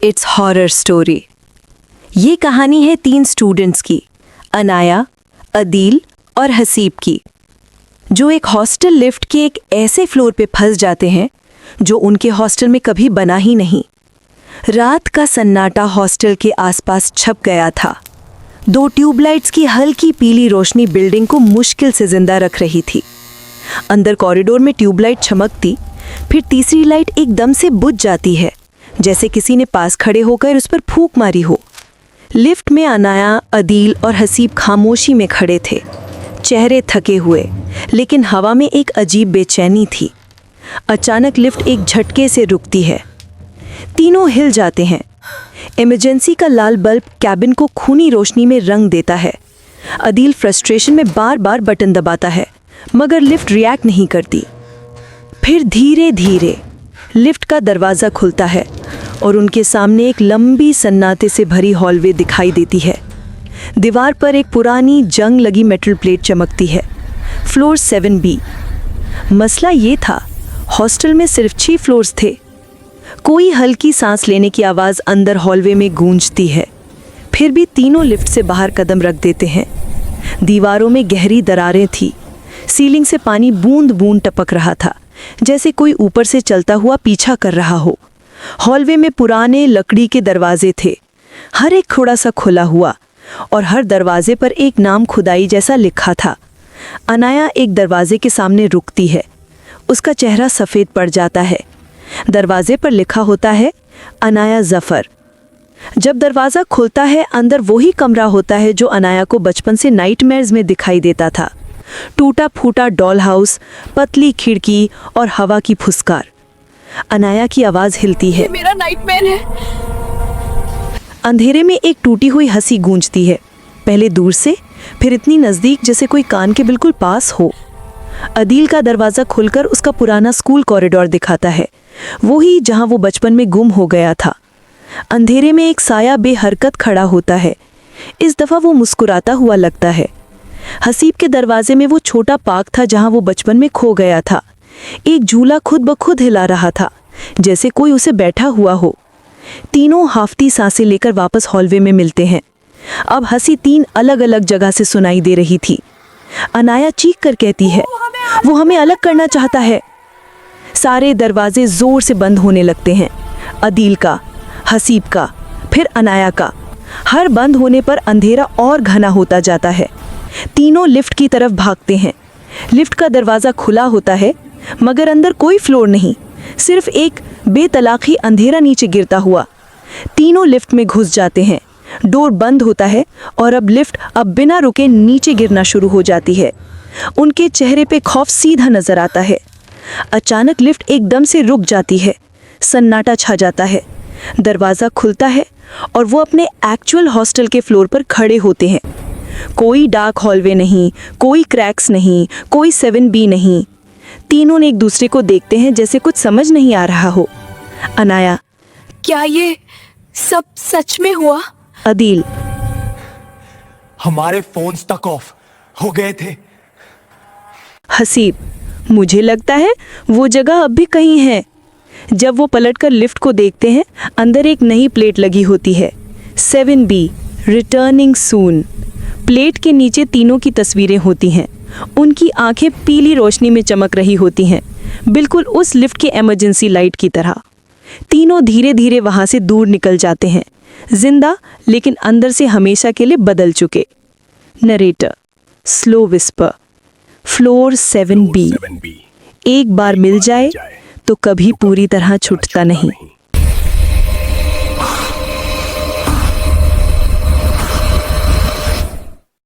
It's horror story. ये कहानी है 3 स्टूडेंट्स की, अनाया, अदील और हसीब की, जो एक हॉस्टल लिफ्ट के एक ऐसे फ्लोर पे फंस जाते हैं जो उनके हॉस्टल में कभी बना ही नहीं। रात का सन्नाटा हॉस्टल के आसपास छप गया था। 2 ट्यूबलाइट्स की हल्की पीली रोशनी बिल्डिंग को मुश्किल से जिंदा रख रही थी। अंदर कॉरिडोर में ट्यूबलाइट चमकती, फिर तीसरी लाइट एकदम से बुझ जाती है, जैसे किसी ने पास खड़े होकर उस पर फूंक मारी हो। लिफ्ट में अनाया, अदील और हसीब खामोशी में खड़े थे, चेहरे थके हुए, लेकिन हवा में एक अजीब बेचैनी थी। अचानक लिफ्ट एक झटके से रुकती है। तीनों हिल जाते हैं। इमरजेंसी का लाल बल्ब कैबिन को खूनी रोशनी में रंग देता है। अदील फ्रस्ट्रेशन में बार बार बटन दबाता है, मगर लिफ्ट रिएक्ट नहीं करती। फिर धीरे धीरे लिफ्ट का दरवाज़ा खुलता है और उनके सामने एक लंबी सन्नाटे से भरी हॉलवे दिखाई देती है। दीवार पर एक पुरानी जंग लगी मेटल प्लेट चमकती है। Floor 7B। मसला ये था, हॉस्टल में सिर्फ 6 फ्लोर्स थे। कोई हल्की सांस लेने की आवाज़ अंदर हॉलवे में गूंजती है। फिर भी तीनों लिफ्ट से बाहर कदम रख देते हैं। दीवारों में गहरी दरारें थी। सीलिंग से पानी बूंद बूंद टपक रहा था, जैसे कोई ऊपर से चलता हुआ पीछा कर रहा हो। हॉलवे में पुराने लकड़ी के दरवाजे थे, हर एक थोड़ा सा खुला हुआ, और हर दरवाजे पर एक नाम खुदाई जैसा लिखा था। अनाया एक दरवाजे के सामने रुकती है। उसका चेहरा सफ़ेद पड़ जाता है। दरवाजे पर लिखा होता है, अनाया जफ़र। जब दरवाज़ा खुलता है, अंदर वही कमरा होता है जो अनाया को बचपन से नाइटमेयर्स में दिखाई देता था। टूटा फूटा डॉल हाउस, पतली खिड़की और हवा की फुसकार। अनाया की आवाज़ हिलती है, मेरा नाइटमेयर है। अंधेरे में एक टूटी हुई हंसी गूंजती है, पहले दूर से, फिर इतनी नज़दीक जैसे कोई कान के बिल्कुल पास हो। अदील का दरवाज़ा खुलकर उसका पुराना स्कूल कॉरिडोर दिखाता है, वही जहां वो बचपन में गुम हो गया था। अंधेरे में एक साया बेहरकत खड़ा होता है। इस दफ़ा वो मुस्कुराता हुआ लगता है। हसीब के दरवाजे में वो छोटा पार्क था जहां वो बचपन में खो गया था। एक झूला खुद ब खुद हिला रहा था, जैसे कोई उसे बैठा हुआ हो। तीनों हाफती सांसें लेकर वापस हॉलवे में मिलते हैं। अब हंसी 3 अलग अलग जगह से सुनाई दे रही थी। अनाया चीख कर कहती है, वो हमें अलग करना चाहता है। सारे दरवाजे जोर से बंद होने लगते हैं। अदील का, हसीब का, फिर अनाया का। हर बंद होने पर अंधेरा और घना होता जाता है। तीनों लिफ्ट की तरफ भागते हैं। लिफ्ट का दरवाज़ा खुला होता है, मगर अंदर कोई फ्लोर नहीं, सिर्फ एक बेतलाखी अंधेरा नीचे गिरता हुआ। तीनों लिफ्ट में घुस जाते हैं। डोर बंद होता है और अब लिफ्ट बिना रुके नीचे गिरना शुरू हो जाती है। उनके चेहरे पे खौफ सीधा नजर आता है। अचानक लिफ्ट एकदम से रुक जाती है। सन्नाटा छा जाता है। दरवाज़ा खुलता है और वो अपने एक्चुअल हॉस्टल के फ्लोर पर खड़े होते हैं। कोई डार्क हॉलवे नहीं, कोई क्रैक्स नहीं, कोई 7B नहीं। तीनों ने एक दूसरे को देखते हैं जैसे कुछ समझ नहीं आ रहा हो। अनाया, क्या ये सब सच में हुआ? अदील, हमारे फोन्स तक ऑफ हो गए थे। हसीब, मुझे लगता है वो जगह अब भी कहीं है। जब वो पलटकर लिफ्ट को देखते हैं, अंदर एक नई प्लेट लगी होती है, 7B रिटर्निंग सून। प्लेट के नीचे तीनों की तस्वीरें होती हैं। उनकी आंखें पीली रोशनी में चमक रही होती हैं, बिल्कुल उस लिफ्ट के इमरजेंसी लाइट की तरह। तीनों धीरे धीरे वहां से दूर निकल जाते हैं, जिंदा लेकिन अंदर से हमेशा के लिए बदल चुके। Narrator, slow whisper, floor 7B। एक बार मिल जाए तो कभी पूरी तरह छूटता नहीं।